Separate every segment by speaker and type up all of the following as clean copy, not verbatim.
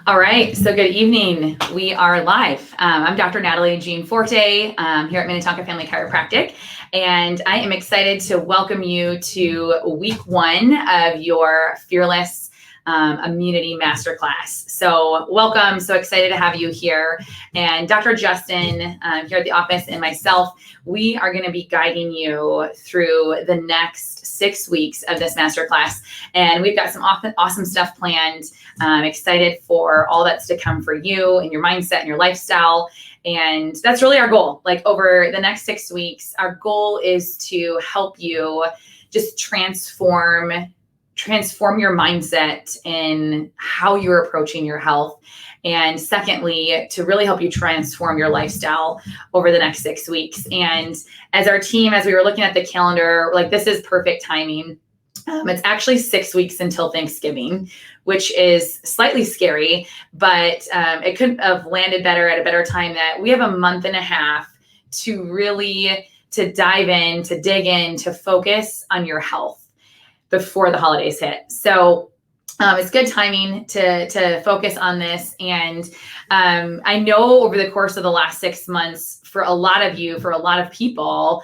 Speaker 1: All right, so good evening. We are live. I'm Dr. Natalie Jean Forte here at Minnetonka Family Chiropractic, and I am excited to welcome you to week one of your Fearless Immunity Masterclass. So welcome, so excited to have you here. And Dr. Justin here at the office and myself, we are going to be guiding you through the next 6 weeks of this masterclass. And we've got some awesome stuff planned. I'm excited for all that's to come for you and your mindset and your lifestyle. And that's really our goal. Like over the next 6 weeks, our goal is to help you just transform your mindset in how you're approaching your health. And secondly, to really help you transform your lifestyle over the next 6 weeks. And as our team, as we were looking at the calendar, like this is perfect timing. It's actually 6 weeks until Thanksgiving, which is slightly scary, but it couldn't have landed better at a better time that we have a month and a half to really dive in, to dig in, to focus on your health before the holidays hit. So it's good timing to focus on this. And I know over the course of the last 6 months, for a lot of you, for a lot of people,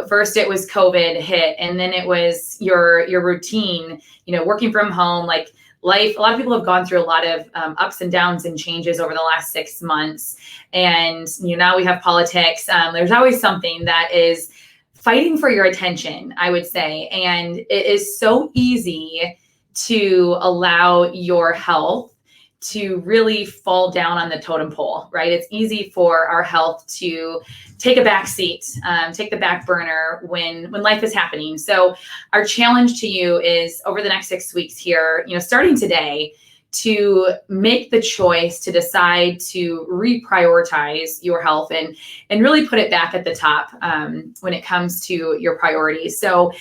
Speaker 1: first it was COVID hit, and then it was your routine, working from home, like life. A lot of people have gone through a lot of ups and downs and changes over the last 6 months. And now we have politics. There's always something that is fighting for your attention, I would say. And it is so easy to allow your health to really fall down on the totem pole, right? It's easy for our health to take a back seat, take the back burner when life is happening. So our challenge to you is over the next 6 weeks here, starting today, to make the choice to decide to reprioritize your health and really put it back at the top when it comes to your priorities. So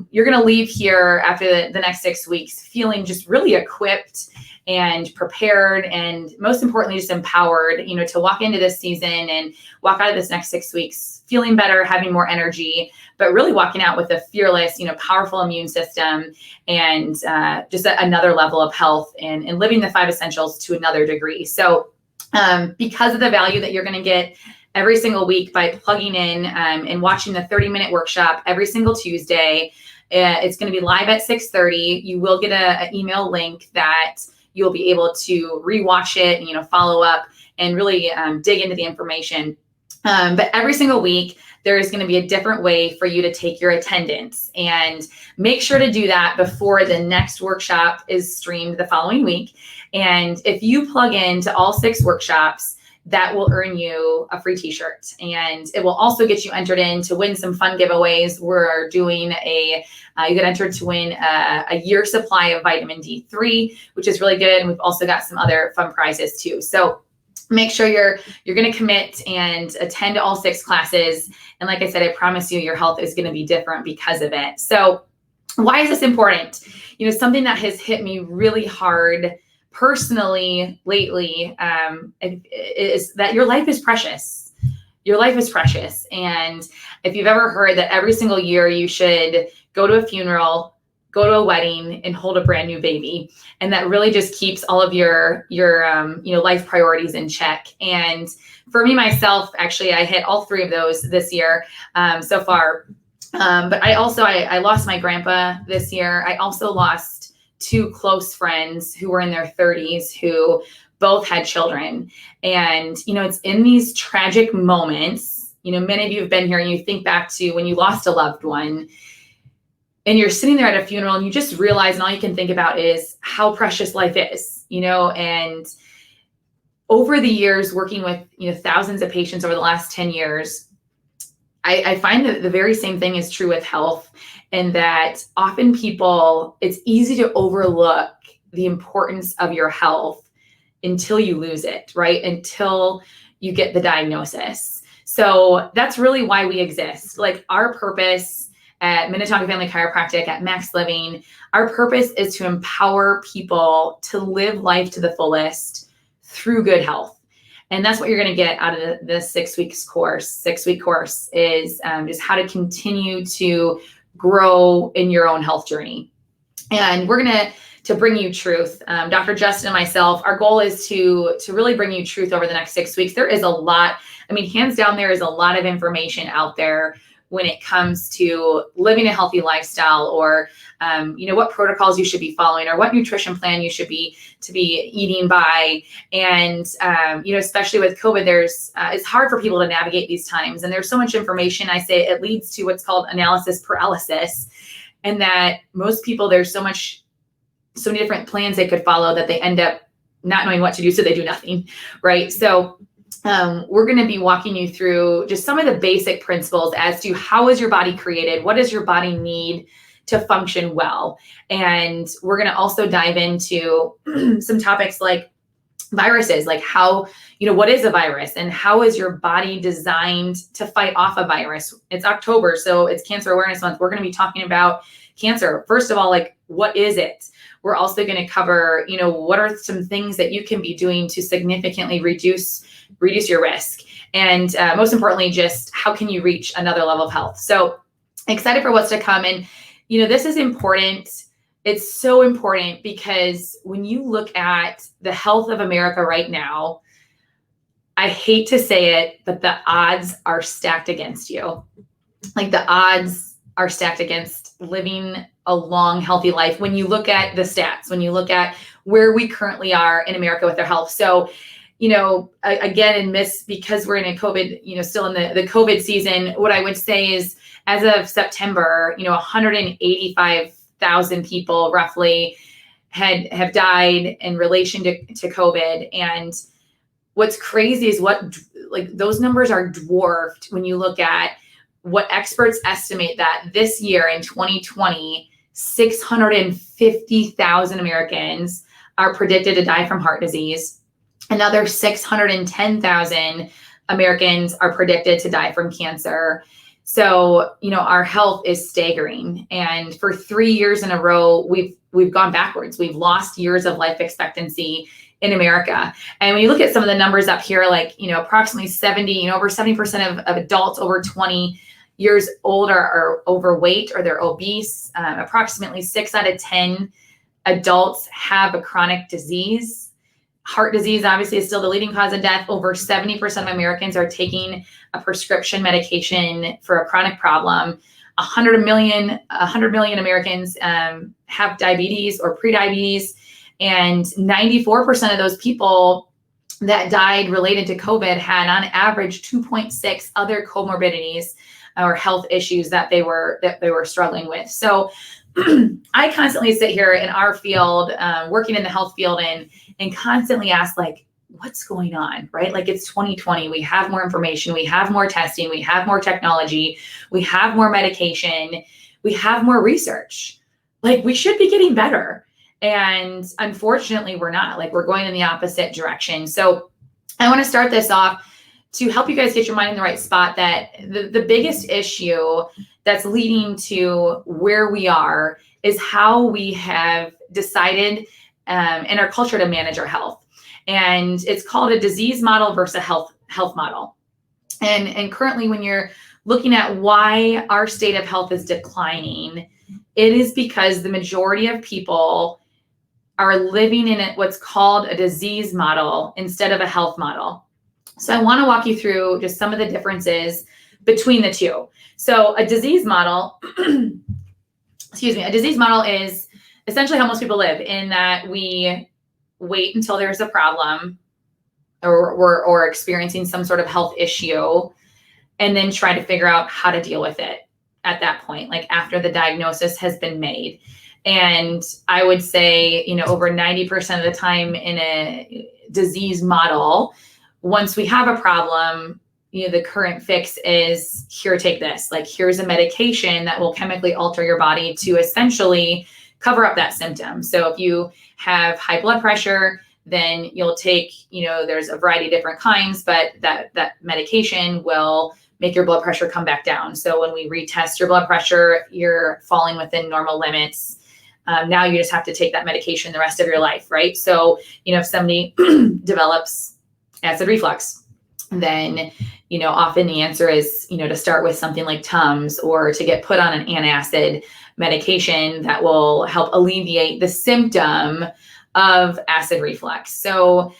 Speaker 1: you're going to leave here after the next 6 weeks feeling just really equipped and prepared, and most importantly, just empowered, to walk into this season and walk out of this next 6 weeks feeling better, having more energy, but really walking out with a fearless, powerful immune system and just another level of health and living the 5 essentials to another degree. So because of the value that you're going to get every single week by plugging in and watching the 30-minute workshop every single Tuesday, it's going to be live at 6:30. You will get an email link that you'll be able to rewatch it and, follow up and really dig into the information. But every single week, there is going to be a different way for you to take your attendance, and make sure to do that before the next workshop is streamed the following week. And if you plug into all 6 workshops, that will earn you a free t-shirt, and it will also get you entered in to win some fun giveaways. We're doing you get entered to win a year supply of vitamin D3, which is really good. And we've also got some other fun prizes too. So make sure you're going to commit and attend all 6 classes. And like I said, I promise you, your health is going to be different because of it. So why is this important? Something that has hit me really hard personally lately is that your life is precious. Your life is precious. And if you've ever heard that every single year you should go to a funeral, go to a wedding, and hold a brand new baby, and that really just keeps all of your life priorities in check. And for me myself, actually, I hit all 3 of those this year so far. But I lost my grandpa this year. I also lost 2 close friends who were in their 30s who both had children. And, it's in these tragic moments, many of you have been here and you think back to when you lost a loved one and you're sitting there at a funeral and you just realize, and all you can think about is how precious life is, and over the years working with, thousands of patients over the last 10 years, I find that the very same thing is true with health, and that often it's easy to overlook the importance of your health until you lose it, right? Until you get the diagnosis. So that's really why we exist. Like our purpose at Minnetonka Family Chiropractic, at Max Living, our purpose is to empower people to live life to the fullest through good health. And that's what you're going to get out of the 6 week course is just how to continue to grow in your own health journey. And we're going to to bring you truth. Dr. Justin and myself, our goal is to really bring you truth over the next 6 weeks. There is a lot, I mean, hands down, there is a lot of information out there when it comes to living a healthy lifestyle, or what protocols you should be following, or what nutrition plan you should be eating by. And especially with COVID, it's hard for people to navigate these times, and there's so much information. I say it leads to what's called analysis paralysis, and that most people, there's so many different plans they could follow that they end up not knowing what to do, so they do nothing, right? So we're going to be walking you through just some of the basic principles as to how is your body created, what does your body need to function well. And we're going to also dive into some topics like viruses, like how, what is a virus and how is your body designed to fight off a virus? It's October, so it's Cancer Awareness Month. We're going to be talking about cancer. First of all, like, what is it? We're also going to cover, what are some things that you can be doing to significantly reduce your risk. And most importantly, just how can you reach another level of health? So excited for what's to come. And, this is important. It's so important because when you look at the health of America right now, I hate to say it, but the odds are stacked against you. Like, the odds are stacked against living a long, healthy life when you look at the stats, when you look at where we currently are in America with our health. So, again, because we're in a COVID, still in the COVID season, what I would say is, as of September, 185,000 people roughly have died in relation to COVID. And what's crazy is those numbers are dwarfed when you look at what experts estimate that this year in 2020, 650,000 Americans are predicted to die from heart disease. Another 610,000 Americans are predicted to die from cancer. So, our health is staggering. And for 3 years in a row, we've gone backwards. We've lost years of life expectancy in America. And when you look at some of the numbers up here, like, approximately over 70% of adults over 20 years old are overweight or they're obese. Approximately 6 out of 10 adults have a chronic disease. Heart disease obviously is still the leading cause of death. Over 70% of Americans are taking a prescription medication for a chronic problem. 100 million Americans have diabetes or prediabetes, and 94% of those people that died related to COVID had on average 2.6 other comorbidities or health issues that they were struggling with. So I constantly sit here in our field, working in the health field, and constantly ask, like, what's going on, right? Like, it's 2020. We have more information. We have more testing. We have more technology. We have more medication. We have more research. Like, we should be getting better. And unfortunately, we're not. Like, we're going in the opposite direction. So I want to start this off to help you guys get your mind in the right spot, that the biggest issue that's leading to where we are is how we have decided in our culture to manage our health. And it's called a disease model versus a health model. And currently, when you're looking at why our state of health is declining, it is because the majority of people are living in what's called a disease model instead of a health model. So I want to walk you through just some of the differences between the two. So a disease model, a disease model is essentially how most people live, in that we wait until there's a problem or experiencing some sort of health issue, and then try to figure out how to deal with it at that point, like after the diagnosis has been made. And I would say, over 90% of the time in a disease model, once we have a problem, the current fix is, here, take this. Like, here's a medication that will chemically alter your body to essentially cover up that symptom. So if you have high blood pressure, then you'll take, there's a variety of different kinds, but that medication will make your blood pressure come back down. So when we retest your blood pressure, you're falling within normal limits. Now you just have to take that medication the rest of your life, right? So, if somebody develops acid reflux, then, often the answer is, to start with something like Tums or to get put on an antacid medication that will help alleviate the symptom of acid reflux. So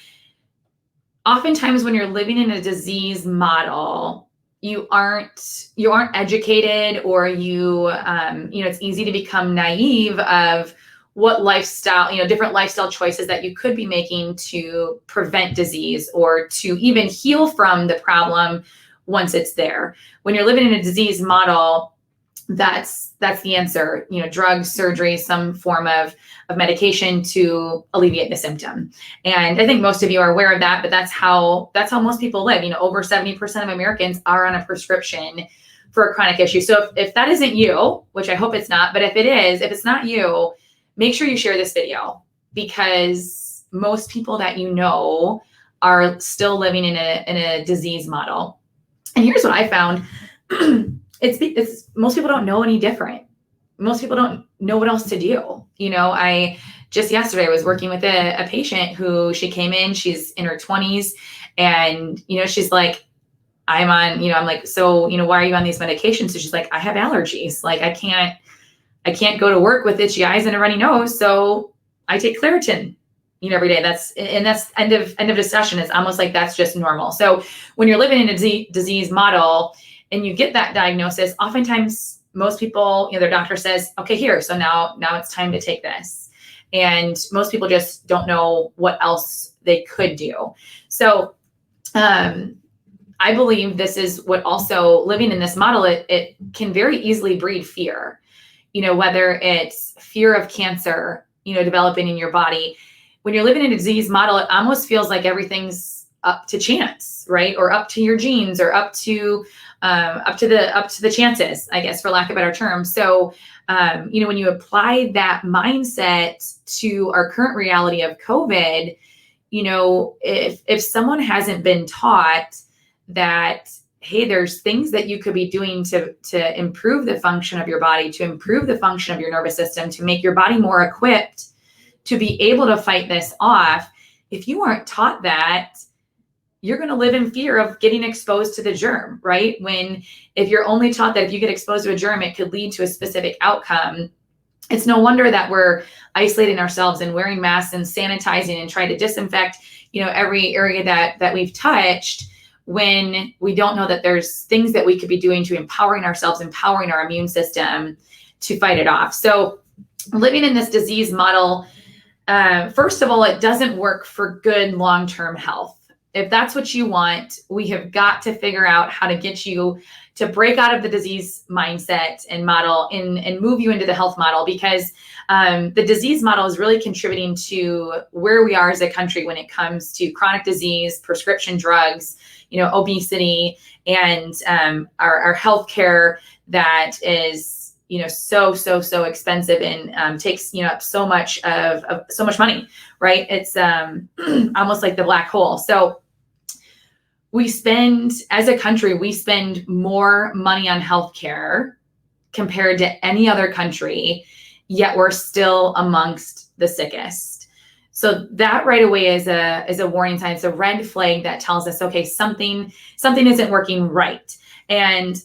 Speaker 1: oftentimes when you're living in a disease model, you aren't educated, or it's easy to become naive of what lifestyle, different lifestyle choices that you could be making to prevent disease or to even heal from the problem once it's there. When you're living in a disease model, that's the answer, drugs, surgery, some form of medication to alleviate the symptom. And I think most of you are aware of that, but that's how most people live. Over 70% of Americans are on a prescription for a chronic issue. So if that isn't you, which I hope it's not, but if it's not you, make sure you share this video, because most people that are still living in a disease model. And here's what I found. It's most people don't know any different. Most people don't know what else to do. I just yesterday was working with a patient who, she came in, she's in her 20s, and, she's like, I'm like, so, why are you on these medications? So she's like, I have allergies. Like, I can't go to work with itchy eyes and a runny nose. So I take Claritin, every day. That's end of discussion. It's almost like that's just normal. So when you're living in a disease model and you get that diagnosis, oftentimes most people, their doctor says, okay, here, so now it's time to take this. And most people just don't know what else they could do. So I believe this is what also living in this model, it can very easily breed fear, whether it's fear of cancer, developing in your body. When you're living in a disease model, it almost feels like everything's up to chance, right? Or up to your genes, or up to the chances, I guess, for lack of a better term. So, when you apply that mindset to our current reality of COVID, if someone hasn't been taught that, hey, there's things that you could be doing to improve the function of your body, to improve the function of your nervous system, to make your body more equipped to be able to fight this off. If you aren't taught that, you're going to live in fear of getting exposed to the germ, right? If you're only taught that if you get exposed to a germ, it could lead to a specific outcome, it's no wonder that we're isolating ourselves and wearing masks and sanitizing and trying to disinfect, every area that we've touched, when we don't know that there's things that we could be doing to empowering ourselves, empowering our immune system to fight it off. So living in this disease model, first of all, it doesn't work for good long-term health. If that's what you want, we have got to figure out how to get you to break out of the disease mindset and model and move you into the health model, because the disease model is really contributing to where we are as a country when it comes to chronic disease, prescription drugs, obesity, and our healthcare that is, so expensive and takes, up so much money, right? It's almost like the black hole. So as a country, we spend more money on healthcare compared to any other country, yet we're still amongst the sickest. So that right away is a warning sign. It's a red flag that tells us, okay, something isn't working right. And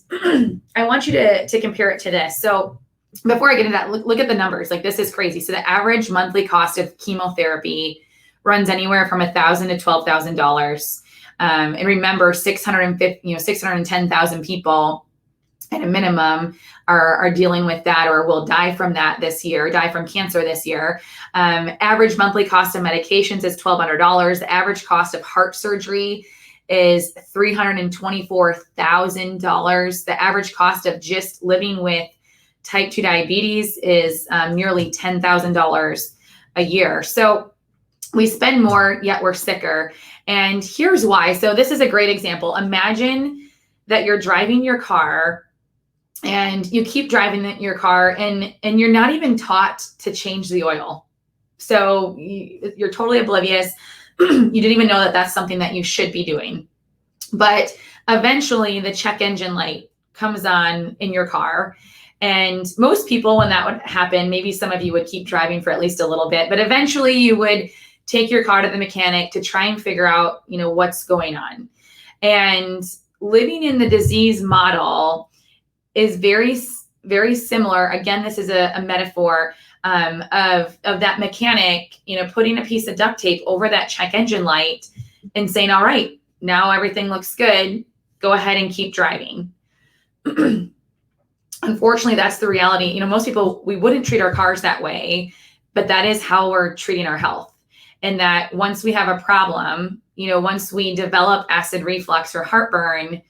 Speaker 1: I want you to compare it to this. So before I get into that, look at the numbers. Like, this is crazy. So the average monthly cost of chemotherapy runs anywhere from $1,000 to $12,000. And remember, 610,000 people at a minimum are dealing with that, or will die from that this year, die from cancer this year. Average monthly cost of medications is $1,200. The average cost of heart surgery is $324,000. The average cost of just living with type 2 diabetes is nearly $10,000 a year. So we spend more, yet we're sicker. And here's why. So this is a great example. Imagine that you're driving your car and you keep driving your car and you're not even taught to change the oil. So you're totally oblivious. You didn't even know that that's something that you should be doing. But eventually the check engine light comes on in your car. And most people, when that would happen, maybe some of you would keep driving for at least a little bit, but eventually you would take your car to the mechanic to try and figure out, what's going on. And living in the disease model is very, very similar. Again, this is a metaphor of that mechanic, putting a piece of duct tape over that check engine light and saying, all right, now everything looks good. Go ahead and keep driving. Unfortunately, that's the reality. Most people, we wouldn't treat our cars that way, but that is how we're treating our health. And that once we have a problem, once we develop acid reflux or heartburn,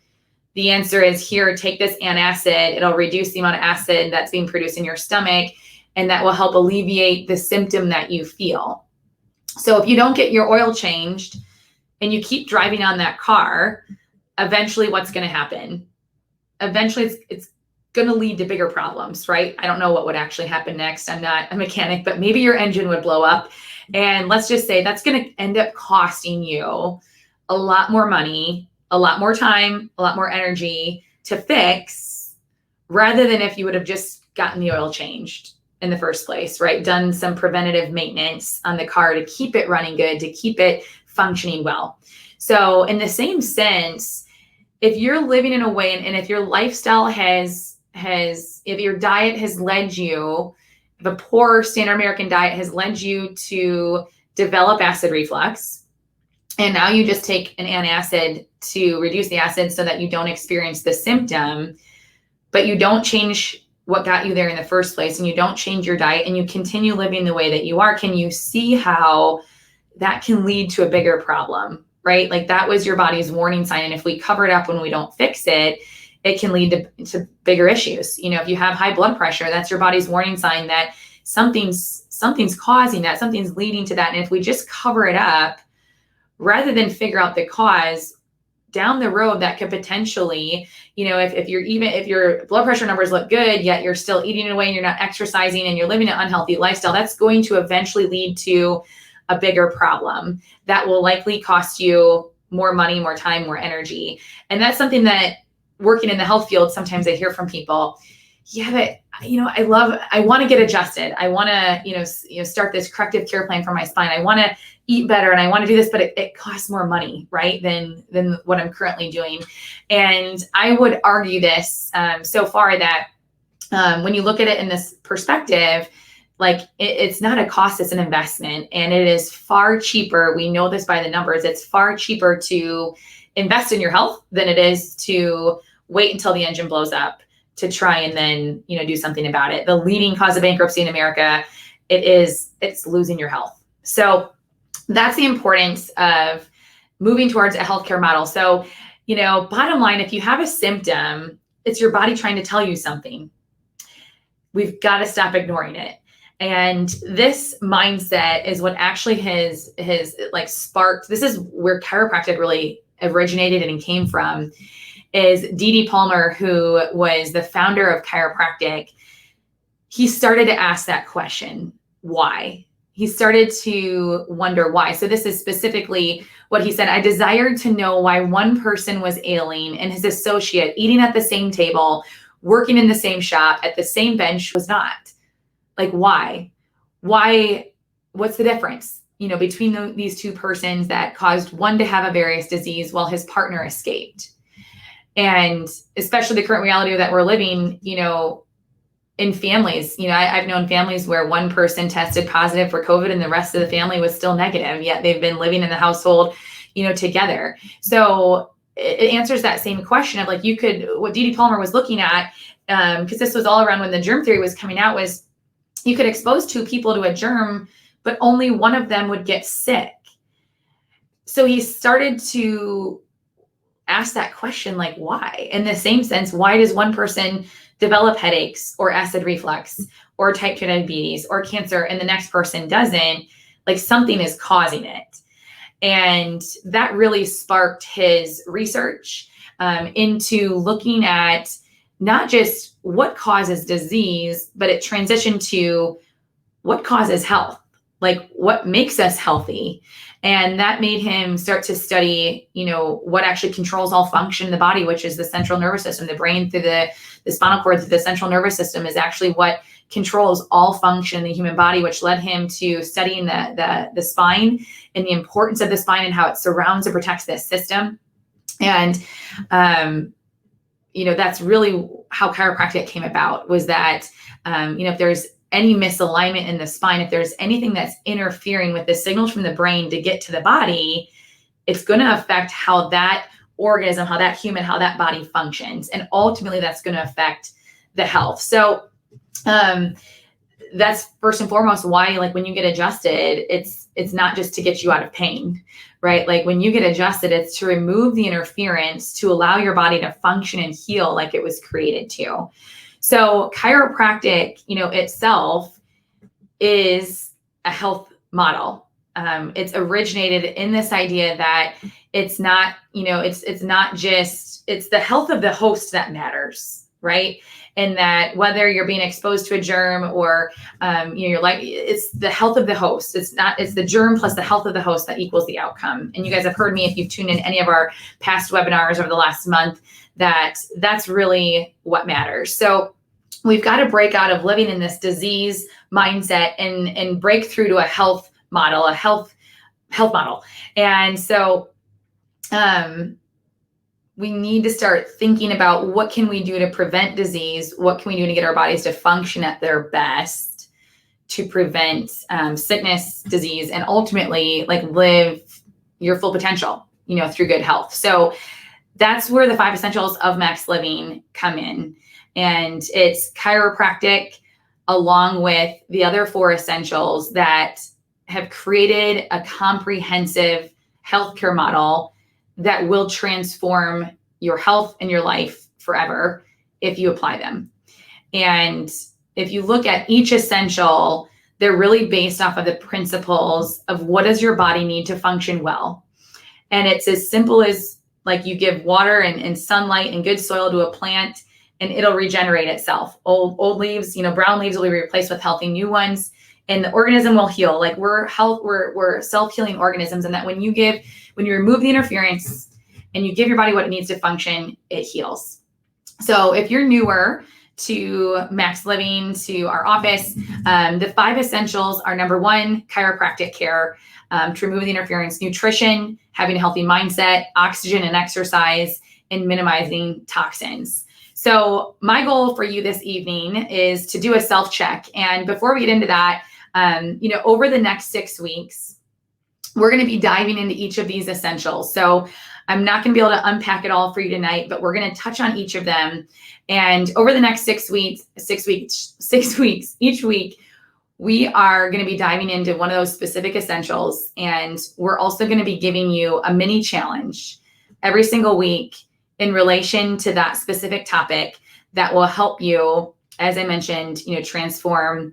Speaker 1: the answer is here, take this antacid. It'll reduce the amount of acid that's being produced in your stomach, and that will help alleviate the symptom that you feel. So if you don't get your oil changed and you keep driving on that car, eventually what's going to happen? Eventually it's going to lead to bigger problems, right? I don't know what would actually happen next. I'm not a mechanic, but maybe your engine would blow up. And let's just say that's going to end up costing you a lot more money, a lot more time, a lot more energy to fix, rather than if you would have just gotten the oil changed in the first place, right? Done some preventative maintenance on the car to keep it running good, to keep it functioning well. So in the same sense, if you're living in a way, and if your lifestyle if your diet has led you, if a poor standard American diet has led you to develop acid reflux, and now you just take an antacid to reduce the acid so that you don't experience the symptom, but you don't change what got you there in the first place, and you don't change your diet, and you continue living the way that you are, can you see how that can lead to a bigger problem, right? Like that was your body's warning sign. And if we cover it up when we don't fix it, it can lead to bigger issues. If you have high blood pressure, that's your body's warning sign that something's causing that, something's leading to that. And if we just cover it up, rather than figure out the cause down the road, that could potentially, if your blood pressure numbers look good, yet you're still eating away and you're not exercising and you're living an unhealthy lifestyle, that's going to eventually lead to a bigger problem that will likely cost you more money, more time, more energy. And that's something that, working in the health field, sometimes I hear from people, yeah, but I want to get adjusted. I want to, start this corrective care plan for my spine. I want to eat better and I want to do this, but it costs more money, right? Than what I'm currently doing. And I would argue this so far that when you look at it in this perspective, like it's not a cost, it's an investment, and it is far cheaper. We know this by the numbers. It's far cheaper to invest in your health than it is to wait until the engine blows up to try and then, do something about it. The leading cause of bankruptcy in America, it's losing your health. So that's the importance of moving towards a healthcare model. So, bottom line, if you have a symptom, it's your body trying to tell you something. We've got to stop ignoring it. And this mindset is what actually has like sparked, this is where chiropractic really originated and came from, is D.D. Palmer, who was the founder of chiropractic. He started to ask that question, why? He started to wonder why. So this is specifically what he said. I desired to know why one person was ailing and his associate eating at the same table, working in the same shop, at the same bench was not. Like, why? Why? What's the difference, between these two persons that caused one to have a various disease while his partner escaped? And especially the current reality that we're living, in families, I've known families where one person tested positive for COVID and the rest of the family was still negative, yet they've been living in the household, together. So it answers that same question of like, what D.D. Palmer was looking at, because this was all around when the germ theory was coming out, was you could expose two people to a germ, but only one of them would get sick. So he started to ask that question, like, why? In the same sense, why does one person develop headaches or acid reflux or type 2 diabetes or cancer and the next person doesn't? Like, something is causing it. And that really sparked his research into looking at not just what causes disease, but it transitioned to what causes health, like what makes us healthy. And that made him start to study, what actually controls all function in the body, which is the central nervous system. The brain through the spinal cord through the central nervous system is actually what controls all function in the human body, which led him to studying the spine and the importance of the spine and how it surrounds and protects this system. And, that's really how chiropractic came about, was that, if there's any misalignment in the spine, if there's anything that's interfering with the signals from the brain to get to the body, it's going to affect how that organism, how that human, how that body functions. And ultimately that's going to affect the health. So, that's first and foremost why, like, when you get adjusted, it's not just to get you out of pain, right? Like, when you get adjusted, it's to remove the interference, to allow your body to function and heal like it was created to. So chiropractic, itself is a health model. It's originated in this idea that it's not, it's not just, it's the health of the host that matters, right? And that whether you're being exposed to a germ or, you're like, it's the health of the host. It's the germ plus the health of the host that equals the outcome. And you guys have heard me, if you've tuned in any of our past webinars over the last month, that's really what matters. So we've got to break out of living in this disease mindset and break through to a health model, a health model. And so, we need to start thinking about what can we do to prevent disease? What can we do to get our bodies to function at their best to prevent sickness, disease, and ultimately, like, live your full potential, through good health. So that's where the 5 essentials of max living come in. And it's chiropractic along with the other 4 essentials that have created a comprehensive healthcare model that will transform your health and your life forever if you apply them. And if you look at each essential, they're really based off of the principles of what does your body need to function well. And it's as simple as, like, you give water and sunlight and good soil to a plant and it'll regenerate itself. Old leaves, brown leaves will be replaced with healthy new ones, and the organism will heal. Like, we're self-healing organisms, and that when you remove the interference and you give your body what it needs to function, it heals. So if you're newer to Max Living, to our office, the 5 essentials are: number 1, chiropractic care, to remove the interference, nutrition, having a healthy mindset, oxygen and exercise, and minimizing toxins. So my goal for you this evening is to do a self-check. And before we get into that, over the next 6 weeks, we're going to be diving into each of these essentials. So I'm not going to be able to unpack it all for you tonight, but we're going to touch on each of them. And over the next 6 weeks, each week, we are going to be diving into one of those specific essentials. And we're also going to be giving you a mini challenge every single week in relation to that specific topic that will help you, as I mentioned, transform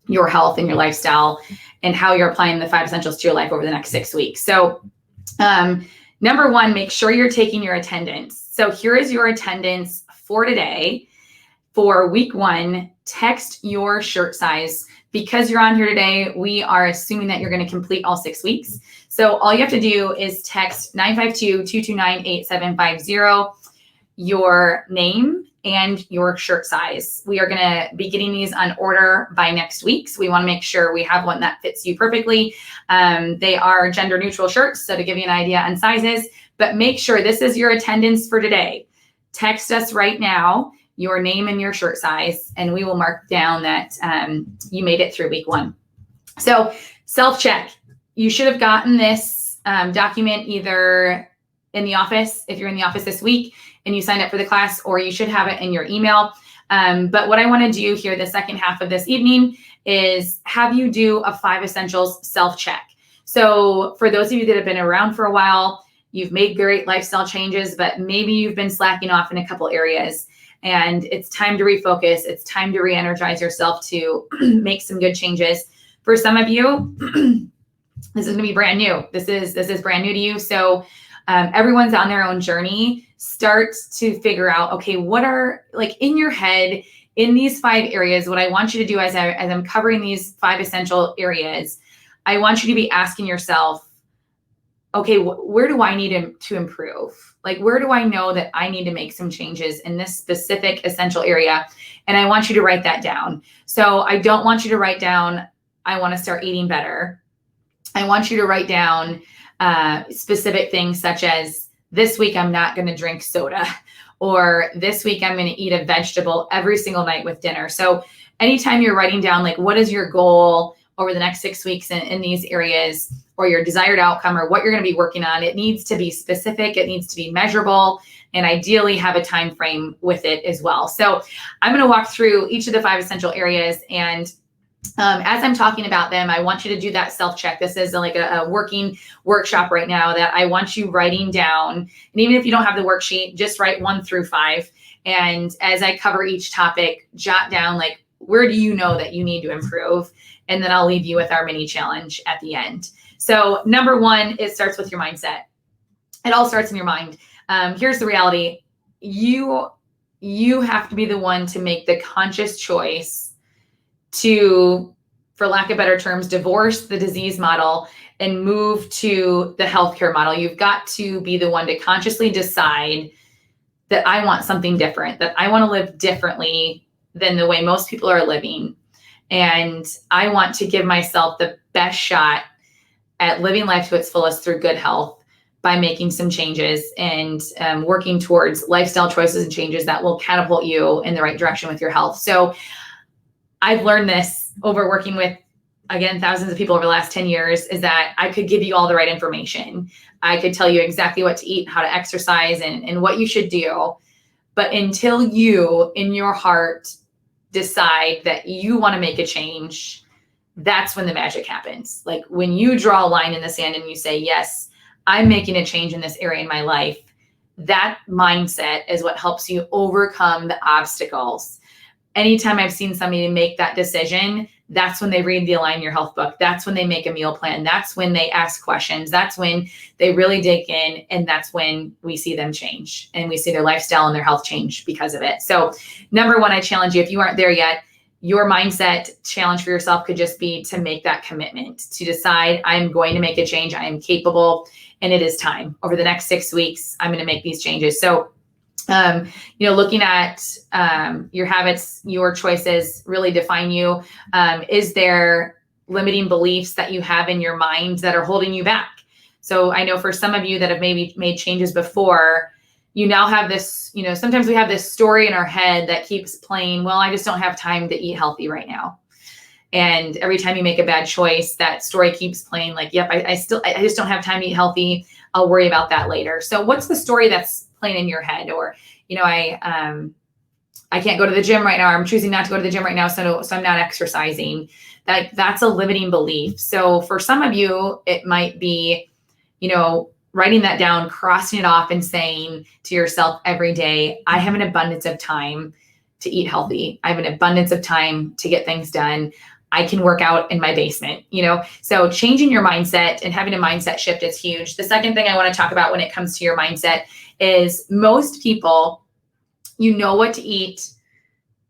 Speaker 1: your health and your lifestyle and how you're applying the 5 essentials to your life over the next 6 weeks. So, number 1, make sure you're taking your attendance. So here is your attendance for today. For week 1, text your shirt size. Because you're on here today, we are assuming that you're going to complete all 6 weeks. So all you have to do is text 952-229-8750, your name and your shirt size. We are going to be getting these on order by next week. So we want to make sure we have one that fits you perfectly. They are gender neutral shirts, so to give you an idea on sizes, but make sure this is your attendance for today. Text us right now your name and your shirt size, and we will mark down that you made it through week 1. So self-check. You should have gotten this document either in the office, if you're in the office this week and you signed up for the class, or you should have it in your email. But what I want to do here, the second half of this evening, is have you do a 5 essentials self-check. So for those of you that have been around for a while, you've made great lifestyle changes, but maybe you've been slacking off in a couple areas. And it's time to refocus. It's time to re-energize yourself to make some good changes. For some of you, this is going to be brand new. This is brand new to you. So everyone's on their own journey. Start to figure out, okay, what are, like, in your head, in these 5 areas, what I want you to do as I'm covering these 5 essential areas, I want you to be asking yourself, okay, where do I need to improve? Like, where do I know that I need to make some changes in this specific essential area? And I want you to write that down. So I don't want you to write down, I want to start eating better. I want you to write down specific things such as this week I'm not going to drink soda, or this week I'm going to eat a vegetable every single night with dinner. So anytime you're writing down, like, what is your goal over the next 6 weeks in these areas, or your desired outcome, or what you're going to be working on, it needs to be specific, it needs to be measurable, and ideally have a time frame with it as well. So I'm going to walk through each of the 5 essential areas, and as I'm talking about them, I want you to do that self-check. This is like a working workshop right now that I want you writing down. And even if you don't have the worksheet, just write 1 through 5. And as I cover each topic, jot down, like, where do you know that you need to improve? And then I'll leave you with our mini challenge at the end. So number 1, it starts with your mindset. It all starts in your mind. Here's the reality. You have to be the one to make the conscious choice to, for lack of better terms, divorce the disease model and move to the healthcare model. You've got to be the one to consciously decide that I want something different, that I want to live differently than the way most people are living. And I want to give myself the best shot at living life to its fullest through good health by making some changes and working towards lifestyle choices and changes that will catapult you in the right direction with your health. So I've learned this over working with, again, thousands of people over the last 10 years, is that I could give you all the right information. I could tell you exactly what to eat, how to exercise, and what you should do. But until you, in your heart, decide that you want to make a change, that's when the magic happens. Like, when you draw a line in the sand and you say, yes, I'm making a change in this area in my life, that mindset is what helps you overcome the obstacles. Anytime I've seen somebody make that decision, that's when they read the Align Your Health book. That's when they make a meal plan. That's when they ask questions. That's when they really dig in. And that's when we see them change and we see their lifestyle and their health change because of it. So number 1, I challenge you, if you aren't there yet, your mindset challenge for yourself could just be to make that commitment, to decide, I'm going to make a change. I am capable, and it is time. Over the next 6 weeks, I'm going to make these changes. So looking at your habits, your choices really define you. Is there limiting beliefs that you have in your mind that are holding you back? So I know for some of you that have maybe made changes before, you now have this, sometimes we have this story in our head that keeps playing, well, I just don't have time to eat healthy right now. And every time you make a bad choice, that story keeps playing, like, yep, I just don't have time to eat healthy. I'll worry about that later. So what's the story that's playing in your head? Or, I can't go to the gym right now. I'm choosing not to go to the gym right now. So I'm not exercising. That's a limiting belief. So for some of you, it might be, writing that down, crossing it off, and saying to yourself every day, I have an abundance of time to eat healthy. I have an abundance of time to get things done. I can work out in my basement, So changing your mindset and having a mindset shift is huge. The second thing I want to talk about when it comes to your mindset is most people, what to eat.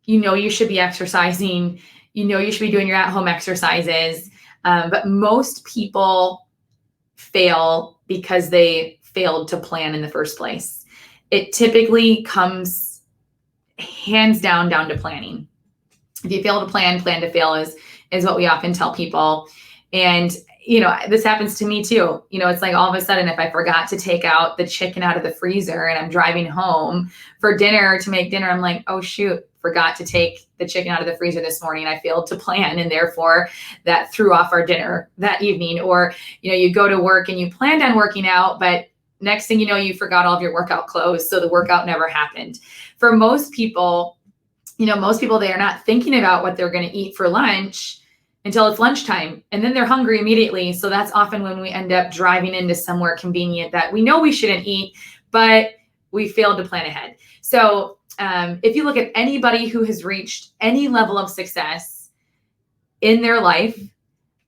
Speaker 1: You should be exercising. You should be doing your at-home exercises. But most people fail because they failed to plan in the first place. It typically comes hands down to planning. If you fail to plan to fail is what we often tell people. And, this happens to me too. It's like all of a sudden, if I forgot to take out the chicken out of the freezer and I'm driving home for dinner to make dinner, I'm like, oh shoot, forgot to take the chicken out of the freezer this morning. I failed to plan. And therefore that threw off our dinner that evening. Or, you go to work and you planned on working out, but next thing you know, you forgot all of your workout clothes. So the workout never happened. For most people, they are not thinking about what they're going to eat for lunch until it's lunchtime, and then they're hungry immediately. So that's often when we end up driving into somewhere convenient that we know we shouldn't eat, but we failed to plan ahead. So if you look at anybody who has reached any level of success in their life,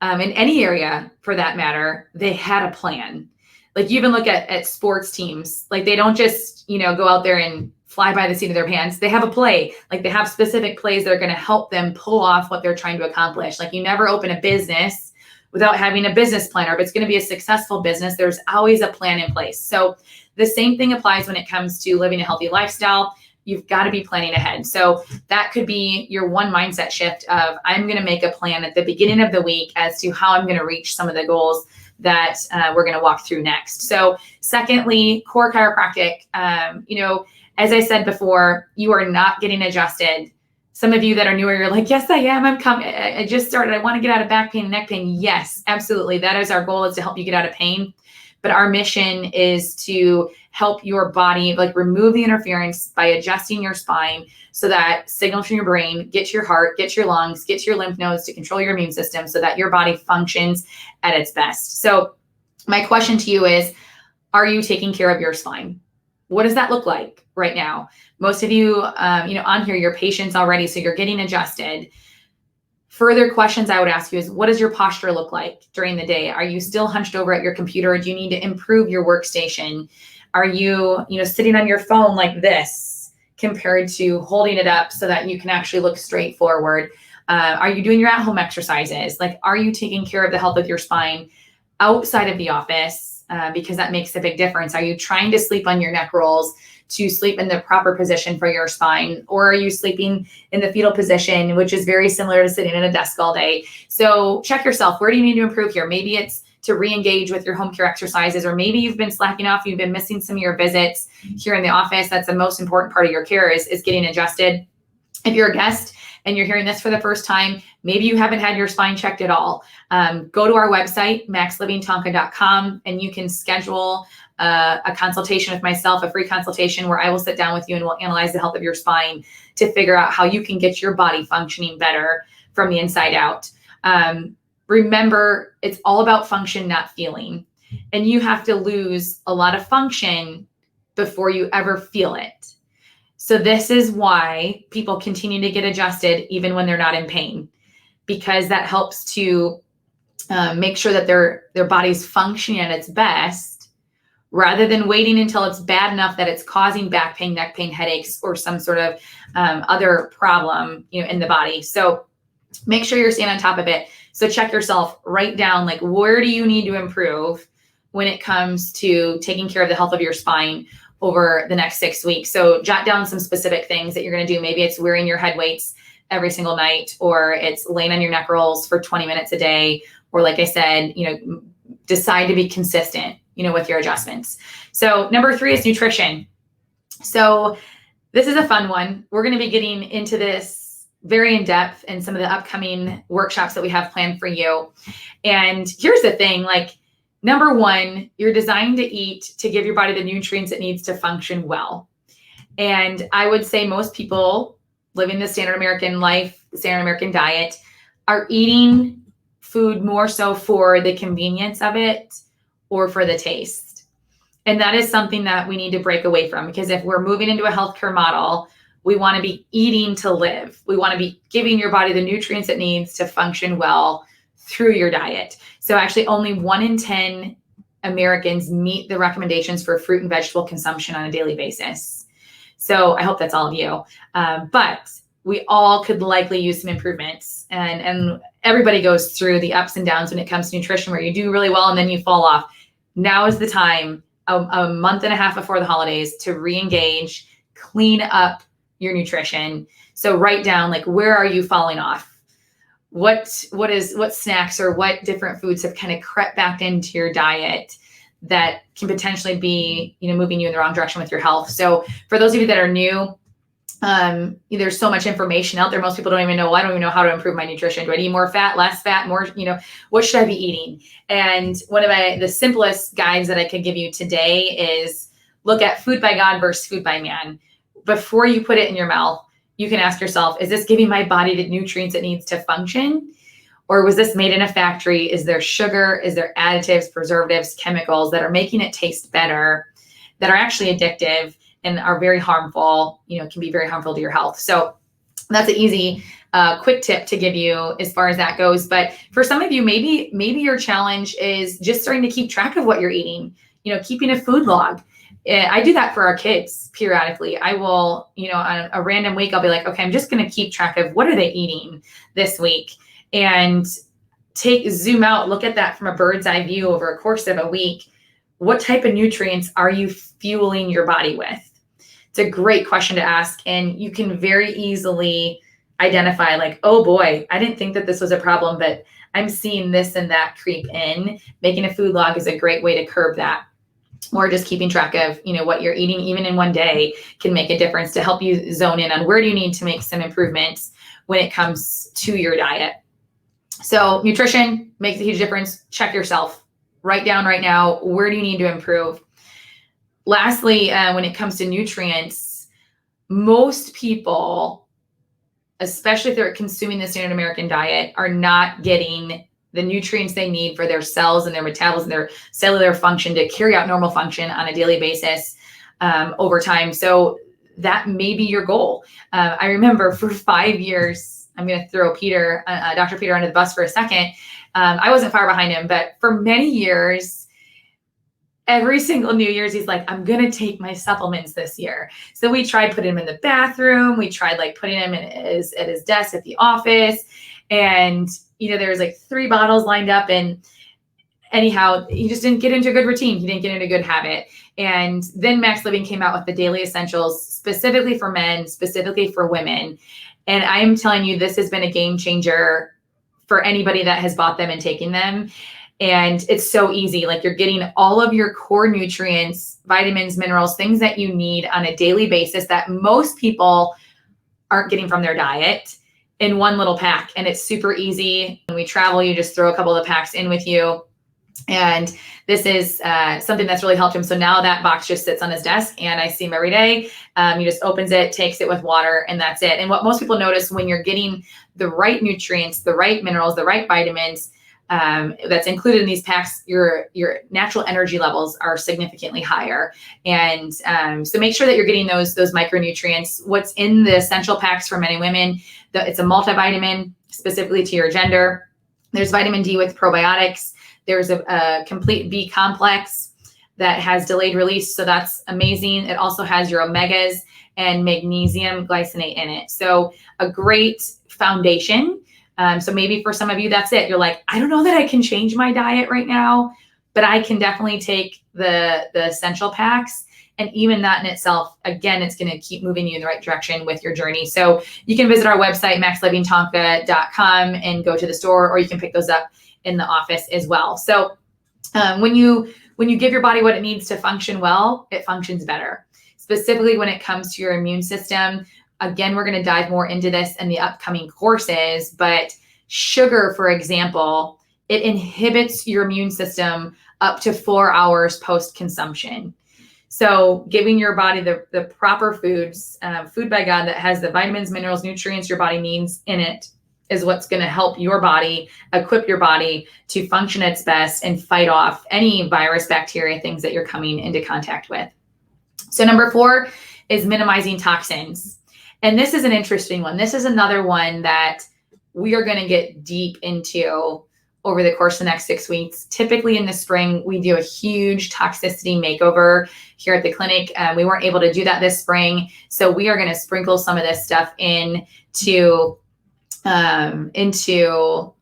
Speaker 1: in any area for that matter, they had a plan. Like, you even look at sports teams, like they don't just, go out there and fly by the seat of their pants. They have a play. Like, they have specific plays that are going to help them pull off what they're trying to accomplish. Like, you never open a business without having a business plan, or if it's going to be a successful business, there's always a plan in place. So the same thing applies when it comes to living a healthy lifestyle. You've got to be planning ahead. So that could be your one mindset shift of, I'm going to make a plan at the beginning of the week as to how I'm going to reach some of the goals that we're going to walk through next. So secondly, core chiropractic. As I said before, you are not getting adjusted. Some of you that are newer, you're like, yes, I am. I'm coming. I just started. I want to get out of back pain and neck pain. Yes, absolutely. That is our goal, is to help you get out of pain. But our mission is to help your body, like, remove the interference by adjusting your spine so that signals from your brain get to your heart, get to your lungs, get to your lymph nodes to control your immune system so that your body functions at its best. So my question to you is, are you taking care of your spine? What does that look like right now? Most of you, on here, you're patients already, so you're getting adjusted. Further questions I would ask you is, what does your posture look like during the day? Are you still hunched over at your computer? Or do you need to improve your workstation? Are you, sitting on your phone like this compared to holding it up so that you can actually look straight forward? Are you doing your at-home exercises? Like, are you taking care of the health of your spine outside of the office? Because that makes a big difference. Are you trying to sleep on your neck rolls to sleep in the proper position for your spine? Or are you sleeping in the fetal position, which is very similar to sitting at a desk all day? So check yourself. Where do you need to improve here? Maybe it's to re-engage with your home care exercises, or maybe you've been slacking off. You've been missing some of your visits here in the office. That's the most important part of your care, is getting adjusted. If you're a guest and you're hearing this for the first time, maybe you haven't had your spine checked at all. Go to our website, maxlivingtonka.com, and you can schedule a consultation with myself, a free consultation where I will sit down with you and we'll analyze the health of your spine to figure out how you can get your body functioning better from the inside out. Remember, it's all about function, not feeling. And you have to lose a lot of function before you ever feel it. So this is why people continue to get adjusted even when they're not in pain, because that helps to make sure that their body's functioning at its best, rather than waiting until it's bad enough that it's causing back pain, neck pain, headaches, or some sort of other problem, in the body. So make sure you're staying on top of it. So check yourself, write down, like, where do you need to improve when it comes to taking care of the health of your spine over the next 6 weeks. So jot down some specific things that you're going to do. Maybe it's wearing your head weights every single night, or it's laying on your neck rolls for 20 minutes a day. Or like I said, decide to be consistent, with your adjustments. So number 3 is nutrition. So this is a fun one. We're going to be getting into this very in depth in some of the upcoming workshops that we have planned for you. And here's the thing, like, number 1, you're designed to eat to give your body the nutrients it needs to function well. And I would say most people living the standard American life, the standard American diet, are eating food more so for the convenience of it or for the taste. And that is something that we need to break away from, because if we're moving into a healthcare model, we want to be eating to live. We want to be giving your body the nutrients it needs to function well through your diet. So actually only 1 in 10 Americans meet the recommendations for fruit and vegetable consumption on a daily basis. So I hope that's all of you. But we all could likely use some improvements, and everybody goes through the ups and downs when it comes to nutrition, where you do really well and then you fall off. Now is the time, a month and a half before the holidays, to re-engage, clean up your nutrition. So write down, like, where are you falling off? What snacks or what different foods have kind of crept back into your diet that can potentially be, moving you in the wrong direction with your health. So for those of you that are new, there's so much information out there. Most people don't even know, I don't even know how to improve my nutrition. Do I need more fat, less fat, more, what should I be eating? And one of the simplest guides that I could give you today is look at food by God versus food by man. Before you put it in your mouth, you can ask yourself, is this giving my body the nutrients it needs to function? Or was this made in a factory? Is there sugar? Is there additives, preservatives, chemicals that are making it taste better, that are actually addictive and are very harmful, can be very harmful to your health? So that's an easy, quick tip to give you as far as that goes. But for some of you, maybe your challenge is just starting to keep track of what you're eating, keeping a food log. I do that for our kids periodically. I will, on a random week, I'll be like, okay, I'm just going to keep track of what are they eating this week, and zoom out, look at that from a bird's eye view over a course of a week. What type of nutrients are you fueling your body with? It's a great question to ask. And you can very easily identify, like, oh boy, I didn't think that this was a problem, but I'm seeing this and that creep in. Making a food log is a great way to curb that. Or just keeping track of, what you're eating, even in one day, can make a difference to help you zone in on where do you need to make some improvements when it comes to your diet. So nutrition makes a huge difference. Check yourself. Write down right now, where do you need to improve? Lastly, when it comes to nutrients, most people, especially if they're consuming the standard American diet, are not getting the nutrients they need for their cells and their metabolism, their cellular function to carry out normal function on a daily basis over time. So that may be your goal. I remember for 5 years, I'm going to throw Dr. Peter under the bus for a second. I wasn't far behind him, but for many years, every single New Year's, he's like, I'm going to take my supplements this year. So we tried putting him in the bathroom. We tried putting him at his desk at the office. And, there was 3 bottles lined up. And anyhow, he just didn't get into a good routine. He didn't get into a good habit. And then Max Living came out with the daily essentials specifically for men, specifically for women. And I am telling you, this has been a game changer for anybody that has bought them and taken them. And it's so easy. You're getting all of your core nutrients, vitamins, minerals, things that you need on a daily basis that most people aren't getting from their diet in one little pack. And it's super easy. When we travel, you just throw a couple of the packs in with you. And this is something that's really helped him. So now that box just sits on his desk and I see him every day. He just opens it, takes it with water, and that's it. And what most people notice when you're getting the right nutrients, the right minerals, the right vitamins, that's included in these packs, your natural energy levels are significantly higher. And so make sure that you're getting those micronutrients. What's in the essential packs for men and women, it's a multivitamin specifically to your gender. There's vitamin D with probiotics. There's a complete B complex that has delayed release. So that's amazing. It also has your omegas and magnesium glycinate in it. So a great foundation. So maybe for some of you, that's it. You're like, I don't know that I can change my diet right now, but I can definitely take the essential packs. And even that in itself, again, it's going to keep moving you in the right direction with your journey. So you can visit our website, maxlivingtonka.com, and go to the store, or you can pick those up in the office as well. So when you give your body what it needs to function well, it functions better. Specifically when it comes to your immune system. Again, we're going to dive more into this in the upcoming courses, but sugar, for example, it inhibits your immune system up to 4 hours post-consumption. So giving your body the proper foods, food by God that has the vitamins, minerals, nutrients your body needs in it is what's going to help your body, equip your body to function its best and fight off any virus, bacteria, things that you're coming into contact with. So number 4 is minimizing toxins. And this is an interesting one. This is another one that we are going to get deep into over the course of the next 6 weeks. Typically in the spring, we do a huge toxicity makeover here at the clinic. We weren't able to do that this spring. So we are going to sprinkle some of this stuff into the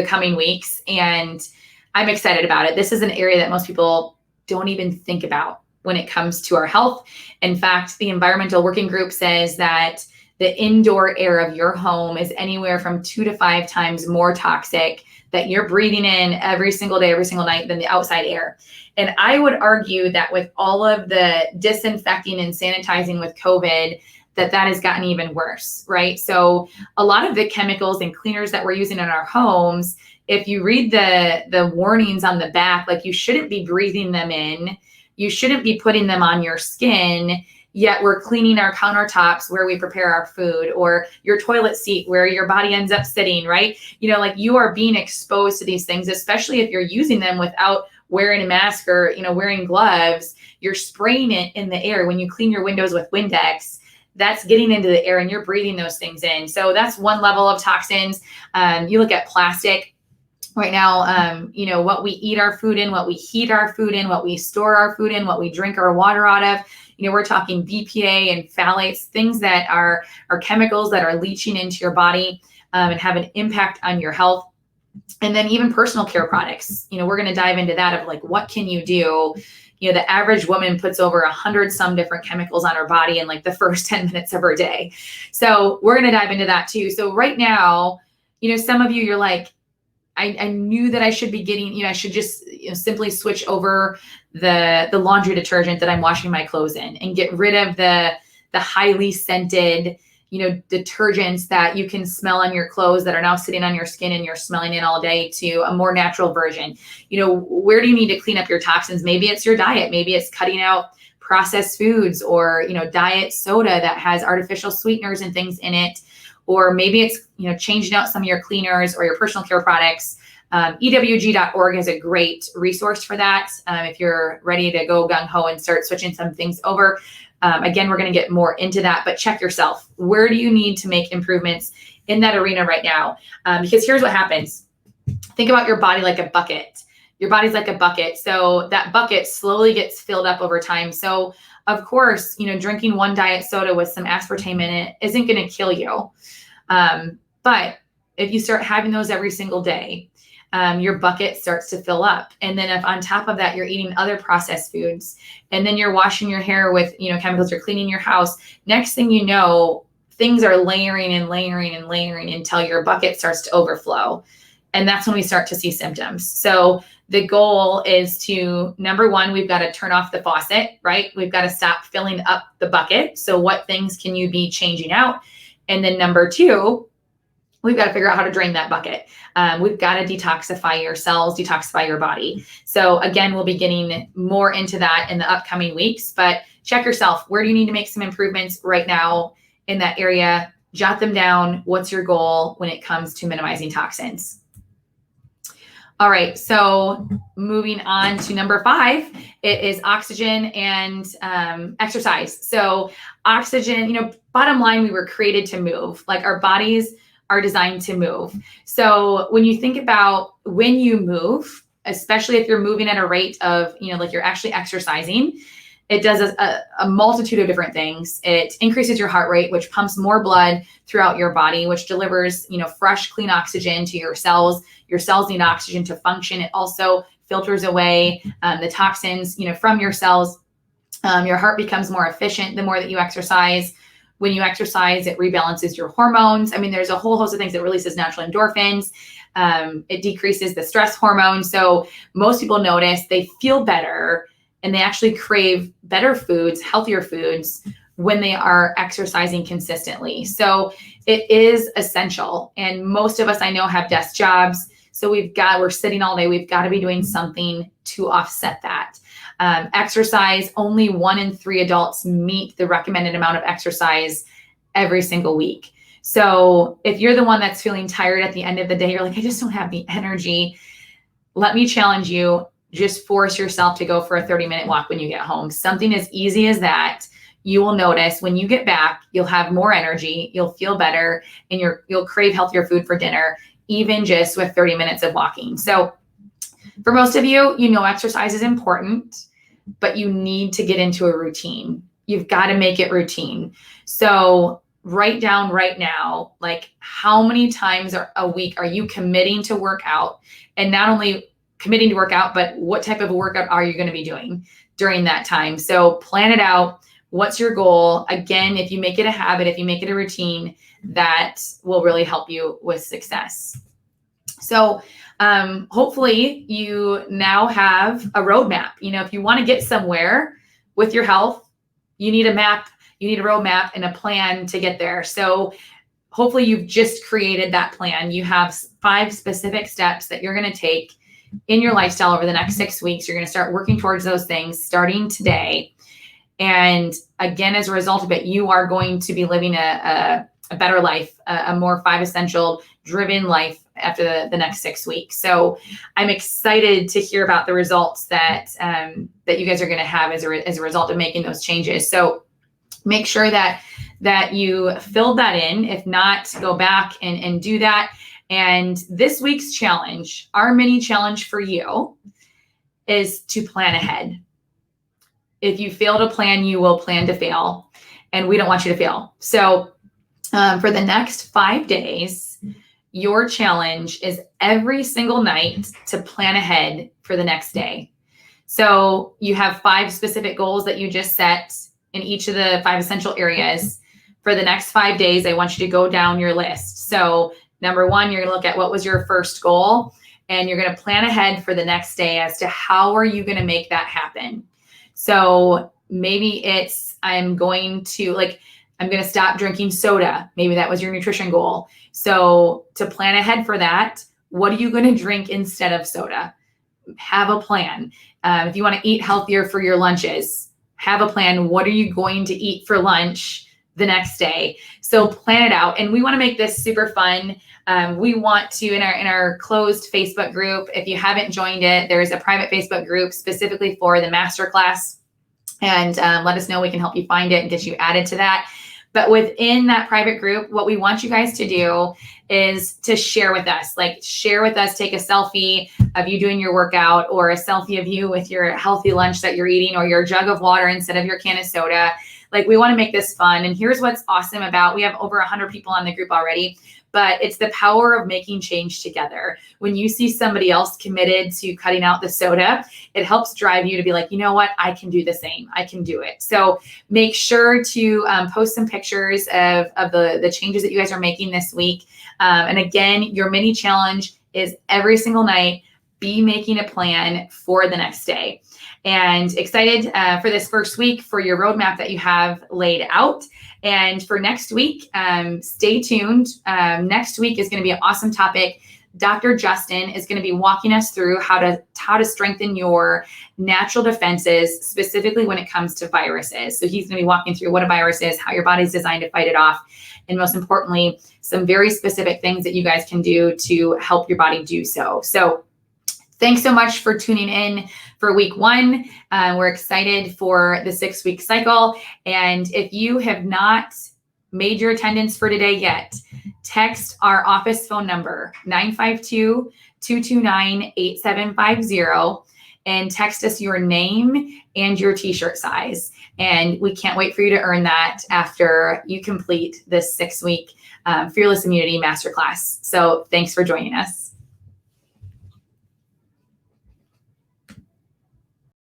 Speaker 1: coming weeks. And I'm excited about it. This is an area that most people don't even think about when it comes to our health. In fact, the Environmental Working Group says that the indoor air of your home is anywhere from 2 to 5 times more toxic that you're breathing in every single day, every single night than the outside air. And I would argue that with all of the disinfecting and sanitizing with COVID, that has gotten even worse, right? So a lot of the chemicals and cleaners that we're using in our homes, if you read the warnings on the back, you shouldn't be breathing them in. You shouldn't be putting them on your skin, yet we're cleaning our countertops where we prepare our food, or your toilet seat where your body ends up sitting, right? You are being exposed to these things, especially if you're using them without wearing a mask or, wearing gloves. You're spraying it in the air. When you clean your windows with Windex, that's getting into the air and you're breathing those things in. So that's one level of toxins. You look at plastic. Right now, what we eat our food in, what we heat our food in, what we store our food in, what we drink our water out of, we're talking BPA and phthalates, things that are chemicals that are leaching into your body and have an impact on your health. And then even personal care products, we're going to dive into that of what can you do? The average woman puts over 100 some different chemicals on her body in the first 10 minutes of her day. So we're going to dive into that too. So right now, some of you, you're like, I knew that I should be getting, I should just simply switch over the laundry detergent that I'm washing my clothes in and get rid of the highly scented, detergents that you can smell on your clothes that are now sitting on your skin and you're smelling it all day, to a more natural version. Where do you need to clean up your toxins? Maybe it's your diet. Maybe it's cutting out processed foods or, diet soda that has artificial sweeteners and things in it. Or maybe it's, changing out some of your cleaners or your personal care products. EWG.org is a great resource for that. If you're ready to go gung-ho and start switching some things over. Again, we're going to get more into that, but check yourself. Where do you need to make improvements in that arena right now? Because here's what happens. Think about your body like a bucket. Your body's like a bucket. So that bucket slowly gets filled up over time. So of course, drinking one diet soda with some aspartame in it isn't going to kill you. But if you start having those every single day, your bucket starts to fill up. And then if on top of that, you're eating other processed foods, and then you're washing your hair with, chemicals, you're cleaning your house, next thing you know, things are layering and layering and layering until your bucket starts to overflow. And that's when we start to see symptoms. So the goal is to, number one, we've got to turn off the faucet, right? We've got to stop filling up the bucket. So what things can you be changing out? And then number two, we've got to figure out how to drain that bucket. We've got to detoxify your cells, detoxify your body. So again, we'll be getting more into that in the upcoming weeks, but check yourself. Where do you need to make some improvements right now in that area? Jot them down. What's your goal when it comes to minimizing toxins? All right, so moving on to number 5, it is oxygen and exercise. So oxygen, bottom line, we were created to move. Like, our bodies are designed to move. So when you think about when you move, especially if you're moving at a rate of, like you're actually exercising, it does a multitude of different things. It increases your heart rate, which pumps more blood throughout your body, which delivers, fresh, clean oxygen to your cells. Your cells need oxygen to function. It also filters away the toxins, from your cells. Your heart becomes more efficient the more that you exercise. When you exercise, it rebalances your hormones. I mean, there's a whole host of things. It releases natural endorphins. It decreases the stress hormone. So most people notice they feel better and they actually crave better foods, healthier foods, when they are exercising consistently. So it is essential. And most of us, I know, have desk jobs. So we're sitting all day. We've got to be doing something to offset that. Exercise, only 1 in 3 adults meet the recommended amount of exercise every single week. So if you're the one that's feeling tired at the end of the day, you're like, I just don't have the energy. Let me challenge you. Just force yourself to go for a 30-minute walk when you get home. Something as easy as that. You will notice when you get back, you'll have more energy, you'll feel better, and you'll crave healthier food for dinner, even just with 30 minutes of walking. So for most of you, exercise is important, but you need to get into a routine. You've got to make it routine. So write down right now, like, how many times a week are you committing to work out? And not only committing to work out, but what type of a workout are you going to be doing during that time? So plan it out. What's your goal? Again, if you make it a habit, if you make it a routine, that will really help you with success. So hopefully you now have a roadmap. If you want to get somewhere with your health, you need a map, you need a roadmap and a plan to get there. So hopefully you've just created that plan. You have 5 specific steps that you're going to take in your lifestyle over the next 6 weeks. You're going to start working towards those things starting today. And again, as a result of it, you are going to be living a better life, a more 5 essential driven life after the next 6 weeks. So I'm excited to hear about the results that you guys are going to have as a result of making those changes. So make sure that you filled that in. If not, go back and do that. And this week's challenge, our mini challenge for you, is to plan ahead. If you fail to plan, you will plan to fail. And we don't want you to fail. So for the next 5 days, your challenge is every single night to plan ahead for the next day. So you have 5 specific goals that you just set in each of the 5 essential areas. For the next 5 days, I want you to go down your list. So number 1, you're going to look at what was your first goal. and you're going to plan ahead for the next day as to how are you going to make that happen. So maybe it's, I'm going to stop drinking soda. Maybe that was your nutrition goal. So to plan ahead for that, what are you going to drink instead of soda? Have a plan. If you want to eat healthier for your lunches, have a plan. What are you going to eat for lunch the next day? So plan it out. And we want to make this super fun. We want to, in our closed Facebook group, if you haven't joined it, there's a private Facebook group specifically for the Masterclass. And let us know. We can help you find it and get you added to that. But within that private group, what we want you guys to do is to share with us, take a selfie of you doing your workout, or a selfie of you with your healthy lunch that you're eating, or your jug of water instead of your can of soda. We want to make this fun. And here's what's awesome about, we have over 100 people on the group already, but it's the power of making change together. When you see somebody else committed to cutting out the soda, it helps drive you to be like, you know what, I can do the same. I can do it. So make sure to post some pictures of the changes that you guys are making this week. And again, your mini challenge is every single night, be making a plan for the next day. And excited for this first week, for your roadmap that you have laid out. And for next week, stay tuned. Next week is going to be an awesome topic. Dr. Justin is going to be walking us through how to strengthen your natural defenses, specifically when it comes to viruses. So he's going to be walking through what a virus is, how your body's designed to fight it off, and most importantly, some very specific things that you guys can do to help your body do so. So thanks so much for tuning in for week 1. We're excited for the 6-week cycle. And if you have not made your attendance for today yet, text our office phone number, 952-229-8750, and text us your name and your t-shirt size. And we can't wait for you to earn that after you complete this 6-week Fearless Immunity Masterclass. So thanks for joining us.